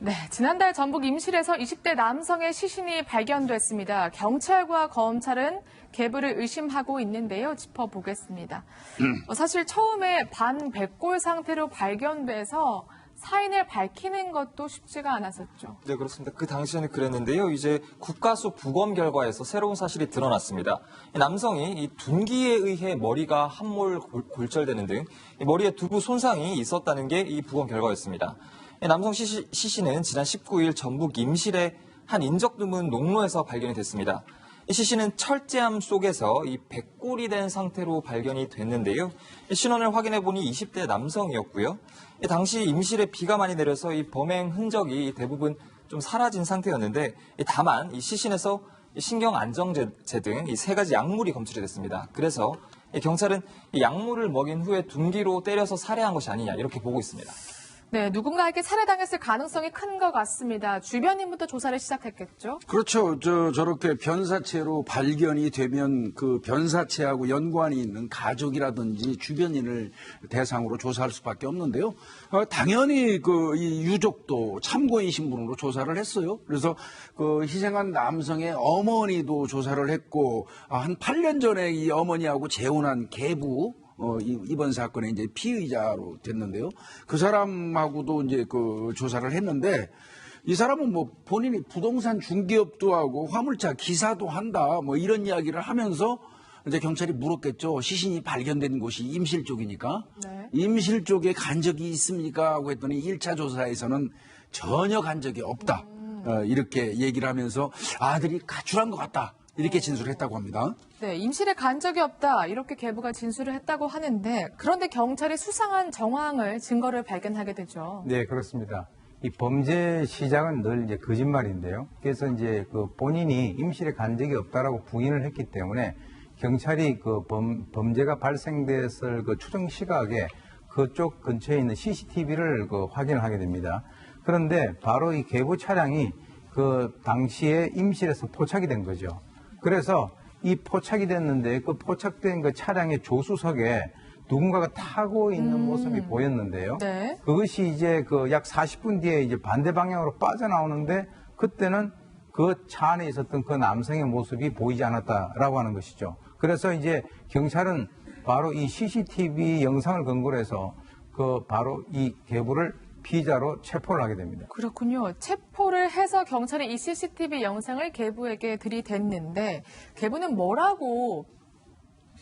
네, 지난달 전북 임실에서 20대 남성의 시신이 발견됐습니다. 경찰과 검찰은 계부를 의심하고 있는데요. 짚어보겠습니다. 사실 처음에 반백골 상태로 발견돼서 사인을 밝히는 것도 쉽지가 않았었죠. 네, 그렇습니다. 그 당시에는 그랬는데요. 이제 국가수 부검 결과에서 새로운 사실이 드러났습니다. 남성이 이 둔기에 의해 머리가 함몰 골절되는 등 머리에 두부 손상이 있었다는 게 이 부검 결과였습니다. 남성 시신은 지난 19일 전북 임실의 한 인적드문 농로에서 발견이 됐습니다. 이 시신은 철제암 속에서 이 백골이 된 상태로 발견이 됐는데요. 신원을 확인해 보니 20대 남성이었고요. 당시 임실에 비가 많이 내려서 이 범행 흔적이 대부분 좀 사라진 상태였는데, 다만 이 시신에서 신경 안정제 등 이 세 가지 약물이 검출이 됐습니다. 그래서 경찰은 이 약물을 먹인 후에 둔기로 때려서 살해한 것이 아니냐 이렇게 보고 있습니다. 네, 누군가에게 살해당했을 가능성이 큰 것 같습니다. 주변인부터 조사를 시작했겠죠? 그렇죠. 저렇게 변사체로 발견이 되면 그 변사체하고 연관이 있는 가족이라든지 주변인을 대상으로 조사할 수밖에 없는데요. 당연히 이 유족도 참고인 신분으로 조사를 했어요. 그래서 그 희생한 남성의 어머니도 조사를 했고, 한 8년 전에 이 어머니하고 재혼한 계부, 이번 사건에 이제 피의자로 됐는데요. 그 사람하고도 이제 그 조사를 했는데, 이 사람은 뭐 본인이 부동산 중개업도 하고 화물차 기사도 한다, 뭐 이런 이야기를 하면서 이제 경찰이 물었겠죠. 시신이 발견된 곳이 임실 쪽이니까. 네. 임실 쪽에 간 적이 있습니까? 하고 했더니 1차 조사에서는 전혀 간 적이 없다. 이렇게 얘기를 하면서 아들이 가출한 것 같다. 이렇게 진술을 했다고 합니다. 네, 임실에 간 적이 없다. 이렇게 계부가 진술을 했다고 하는데, 그런데 경찰이 수상한 정황을, 증거를 발견하게 되죠. 네, 그렇습니다. 이 범죄 시작은 늘 이제 거짓말인데요. 그래서 이제 그 본인이 임실에 간 적이 없다라고 부인을 했기 때문에 경찰이 그 범죄가 발생됐을 그 추정 시각에 그쪽 근처에 있는 CCTV를 그 확인을 하게 됩니다. 그런데 바로 이 계부 차량이 그 당시에 임실에서 포착이 된 거죠. 그래서 이 포착이 됐는데 그 포착된 그 차량의 조수석에 누군가가 타고 있는 모습이 보였는데요. 네. 그것이 이제 그 약 40분 뒤에 이제 반대 방향으로 빠져나오는데 그때는 그 차 안에 있었던 그 남성의 모습이 보이지 않았다라고 하는 것이죠. 그래서 이제 경찰은 바로 이 CCTV 영상을 근거로 해서 그 바로 이 계부를 피의자로 체포를 하게 됩니다. 그렇군요. 체포를 해서 경찰이 이 CCTV 영상을 계부에게 들이댔는데 계부는 뭐라고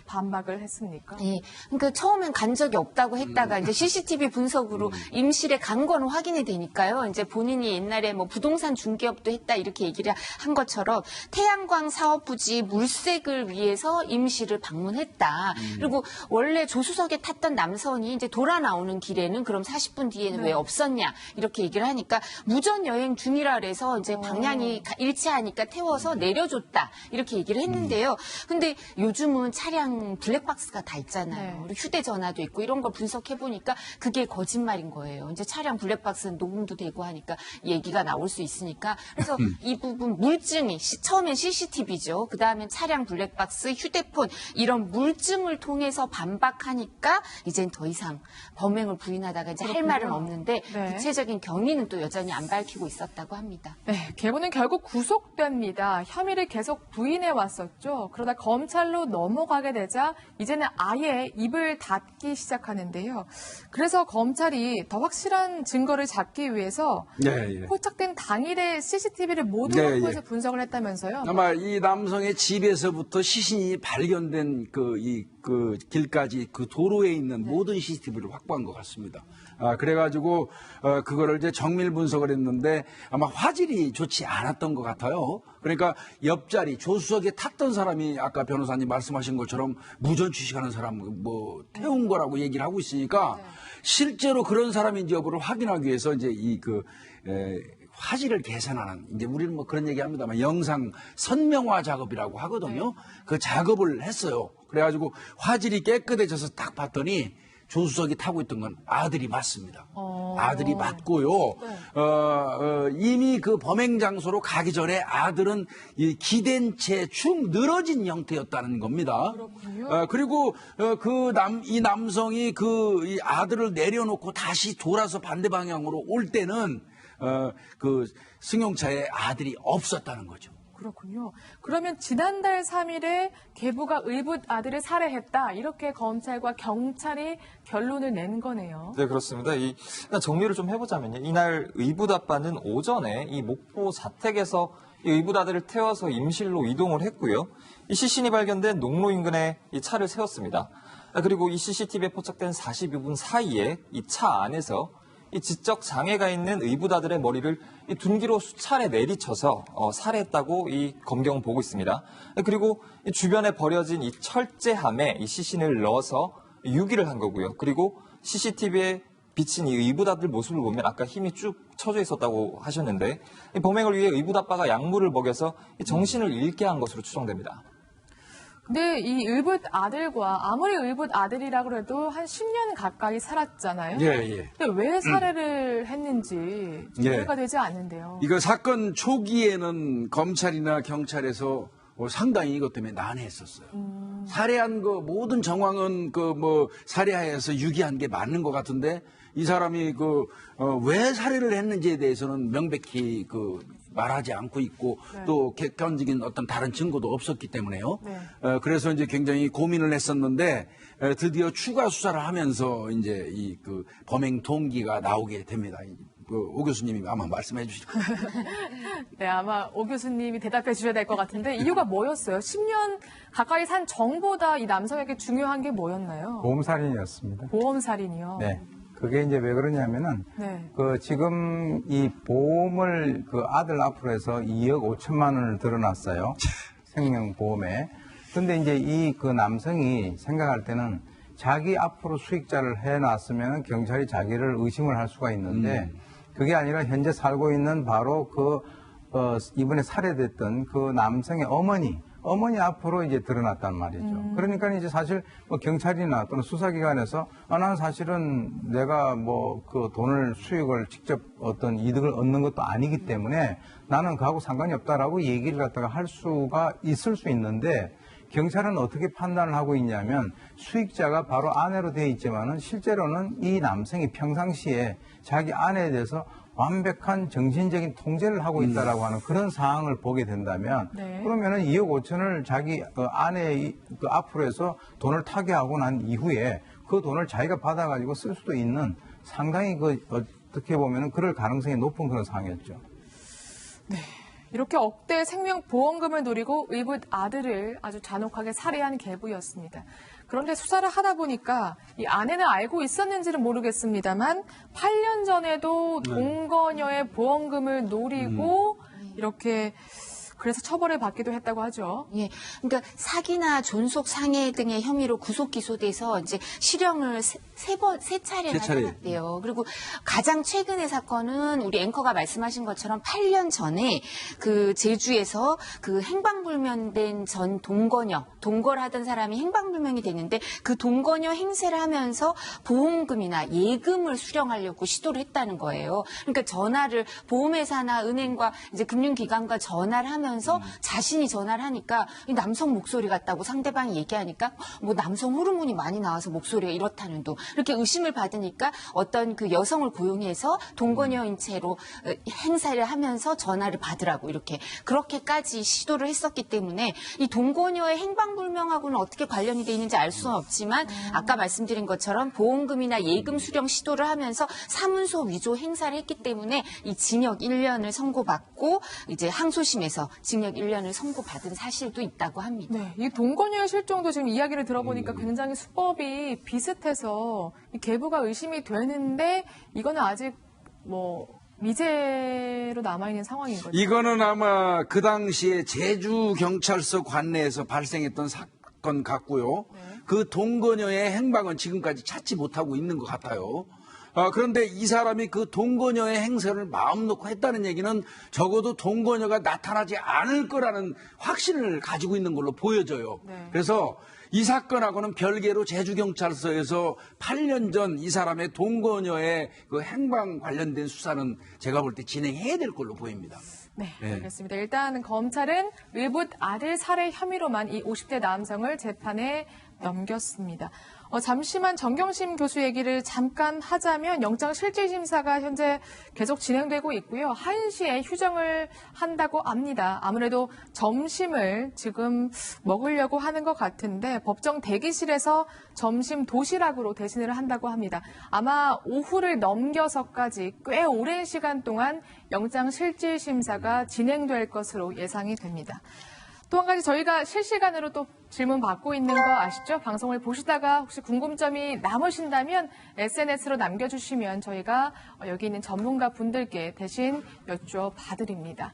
반박을 했습니까? 네, 그러니까 처음엔 간 적이 없다고 했다가 이제 CCTV 분석으로 임실에 간 건 확인이 되니까요. 이제 본인이 옛날에 뭐 부동산 중개업도 했다 이렇게 얘기를 한 것처럼 태양광 사업 부지 물색을 위해서 임실을 방문했다. 그리고 원래 조수석에 탔던 남성이 이제 돌아 나오는 길에는 그럼 40분 뒤에는 왜 없었냐 이렇게 얘기를 하니까 무전 여행 중이라 그래서 이제 방향이 일치하니까 태워서 내려줬다 이렇게 얘기를 했는데요. 근데 요즘은 차량 블랙박스가 다 있잖아요. 그리고 휴대전화도 있고 이런 걸 분석해보니까 그게 거짓말인 거예요. 이제 차량 블랙박스는 녹음도 되고 하니까 얘기가 나올 수 있으니까. 그래서 이 부분 물증이 처음엔 CCTV죠. 그다음엔 차량 블랙박스, 휴대폰 이런 물증을 통해서 반박하니까 이젠 더 이상 범행을 부인하다가 이제 할 말은 없는데 구체적인 경위는 또 여전히 안 밝히고 있었다고 합니다. 네, 계부는 결국 구속됩니다. 혐의를 계속 부인해 왔었죠. 그러다 검찰로 넘어가게 되자 이제는 아예 입을 닫기 시작하는데요. 그래서 검찰이 더 확실한 증거를 잡기 위해서 포착된 당일의 CCTV를 모두 확보해서 분석을 했다면서요? 아마 이 남성의 집에서부터 시신이 발견된 그 길까지 그 도로에 있는 모든 CCTV를 확보한 것 같습니다. 그래가지고 그거를 이제 정밀 분석을 했는데 아마 화질이 좋지 않았던 것 같아요. 그러니까 옆자리 조수석에 탔던 사람이 아까 변호사님 말씀하신 것처럼 무전 취식하는 사람 뭐 태운 거라고 얘기를 하고 있으니까 실제로 그런 사람인지 여부를 확인하기 위해서 이제 화질을 개선하는, 이제 우리는 뭐 그런 얘기 합니다만 영상 선명화 작업이라고 하거든요. 그 작업을 했어요. 그래가지고 화질이 깨끗해져서 딱 봤더니 조수석이 타고 있던 건 아들이 맞습니다. 아들이 맞고요. 이미 그 범행 장소로 가기 전에 아들은 기댄 채 축 늘어진 형태였다는 겁니다. 그리고 이 남성이 이 아들을 내려놓고 다시 돌아서 반대 방향으로 올 때는 그 승용차에 아들이 없었다는 거죠. 그렇군요. 그러면 지난달 3일에 계부가 의붓 아들을 살해했다. 이렇게 검찰과 경찰이 결론을 낸 거네요. 네, 그렇습니다. 일단 정리를 좀 해보자면요. 이날 의붓 아빠는 오전에 이 목포 자택에서 이 의붓 아들을 태워서 임실로 이동을 했고요. 이 시신이 발견된 농로 인근에 이 차를 세웠습니다. 그리고 이 CCTV에 포착된 42분 사이에 이 차 안에서 이 지적 장애가 있는 의붓 아들의 머리를 이 둔기로 수차례 내리쳐서 살해했다고 이 검경은 보고 있습니다. 그리고 이 주변에 버려진 이 철제함에 이 시신을 넣어서 유기를 한 거고요. 그리고 CCTV에 비친 이 의붓 아들 모습을 보면 아까 힘이 쭉 쳐져 있었다고 하셨는데 이 범행을 위해 의붓 아빠가 약물을 먹여서 이 정신을 잃게 한 것으로 추정됩니다. 근데 이 의붓 아들과 아무리 의붓 아들이라 그래도 한 10년 가까이 살았잖아요. 예, 예. 근데 왜 살해를 했는지 예. 이해가 되지 않는데요. 이거 사건 초기에는 검찰이나 경찰에서 상당히 이것 때문에 난해했었어요. 살해한 거 모든 정황은 살해하여서 유기한 게 맞는 것 같은데 이 사람이 왜 살해를 했는지에 대해서는 명백히 말하지 않고 있고 네. 또 객관적인 어떤 다른 증거도 없었기 때문에요. 네. 그래서 이제 굉장히 고민을 했었는데 드디어 추가 수사를 하면서 이제 범행 동기가 나오게 됩니다. 오 교수님이 아마 말씀해 주실 거예요. 네, 아마 오 교수님이 대답해 주셔야 될 것 같은데 이유가 뭐였어요? 10년 가까이 산 정보다 이 남성에게 중요한 게 뭐였나요? 보험살인이었습니다. 보험살인이요. 네. 그게 이제 왜 그러냐면은, 네. 지금 이 보험을 아들 앞으로 해서 2억 5천만 원을 들어놨어요. 생명보험에. 근데 이제 남성이 생각할 때는 자기 앞으로 수익자를 해놨으면 경찰이 자기를 의심을 할 수가 있는데, 그게 아니라 현재 살고 있는 바로 이번에 살해됐던 그 남성의 어머니 앞으로 이제 드러났단 말이죠. 그러니까 이제 사실 경찰이나 또는 수사기관에서 나는 사실은 내가 돈을 수익을 직접 어떤 이득을 얻는 것도 아니기 때문에 나는 그하고 상관이 없다라고 얘기를 갖다가 할 수가 있을 수 있는데 경찰은 어떻게 판단을 하고 있냐면 수익자가 바로 아내로 되어 있지만은 실제로는 이 남성이 평상시에 자기 아내에 대해서 완벽한 정신적인 통제를 하고 있다라고 하는 그런 상황을 보게 된다면 네. 그러면은 2억 5천을 자기 아내의 앞으로 해서 돈을 타개하고 난 이후에 그 돈을 자기가 받아가지고 쓸 수도 있는 상당히 어떻게 보면은 그럴 가능성이 높은 그런 상황이었죠. 네. 이렇게 억대 생명보험금을 노리고 의붓 아들을 아주 잔혹하게 살해한 계부였습니다. 그런데 수사를 하다 보니까 이 아내는 알고 있었는지는 모르겠습니다만 8년 전에도 동거녀의 보험금을 노리고 이렇게 그래서 처벌을 받기도 했다고 하죠. 예, 그러니까 사기나 존속 상해 등의 혐의로 구속 기소돼서 이제 실형을 세 차례나 받았대요. 그리고 가장 최근의 사건은 우리 앵커가 말씀하신 것처럼 8년 전에 제주에서 행방불명된 전 동거를 하던 사람이 행방불명이 됐는데 그 동거녀 행세를 하면서 보험금이나 예금을 수령하려고 시도를 했다는 거예요. 그러니까 보험회사나 은행과 이제 금융기관과 전화를 하면서 자신이 전화를 하니까 이 남성 목소리 같다고 상대방이 얘기하니까 남성 호르몬이 많이 나와서 목소리가 이렇다는 둥 이렇게 의심을 받으니까 어떤 그 여성을 고용해서 동거녀인 채로 행사를 하면서 전화를 받으라고 그렇게까지 시도를 했었기 때문에 이 동거녀의 행방불명하고는 어떻게 관련이 돼 있는지 알 수는 없지만 아까 말씀드린 것처럼 보험금이나 예금 수령 시도를 하면서 사문서 위조 행사를 했기 때문에 이 징역 1년을 선고받고 이제 항소심에서 징역 1년을 선고받은 사실도 있다고 합니다. 네, 이 동거녀의 실종도 지금 이야기를 들어보니까 굉장히 수법이 비슷해서 이 계부가 의심이 되는데 이거는 아직 미제로 남아있는 상황인 거죠. 이거는 아마 그 당시에 제주경찰서 관내에서 발생했던 사건 같고요. 네. 그 동거녀의 행방은 지금까지 찾지 못하고 있는 것 같아요. 그런데 이 사람이 그 동거녀의 행세를 마음 놓고 했다는 얘기는 적어도 동거녀가 나타나지 않을 거라는 확신을 가지고 있는 걸로 보여져요. 네. 그래서 이 사건하고는 별개로 제주경찰서에서 8년 전 이 사람의 동거녀의 그 행방 관련된 수사는 제가 볼 때 진행해야 될 걸로 보입니다. 네, 네. 알겠습니다. 일단 검찰은 의붓 아들 살해 혐의로만 이 50대 남성을 재판에 넘겼습니다. 잠시만 정경심 교수 얘기를 잠깐 하자면 영장실질심사가 현재 계속 진행되고 있고요. 1시에 휴정을 한다고 합니다. 아무래도 점심을 지금 먹으려고 하는 것 같은데 법정 대기실에서 점심 도시락으로 대신을 한다고 합니다. 아마 오후를 넘겨서까지 꽤 오랜 시간 동안 영장실질심사가 진행될 것으로 예상이 됩니다. 또 한 가지 저희가 실시간으로 또 질문 받고 있는 거 아시죠? 방송을 보시다가 혹시 궁금점이 남으신다면 SNS로 남겨주시면 저희가 여기 있는 전문가 분들께 대신 여쭤봐드립니다.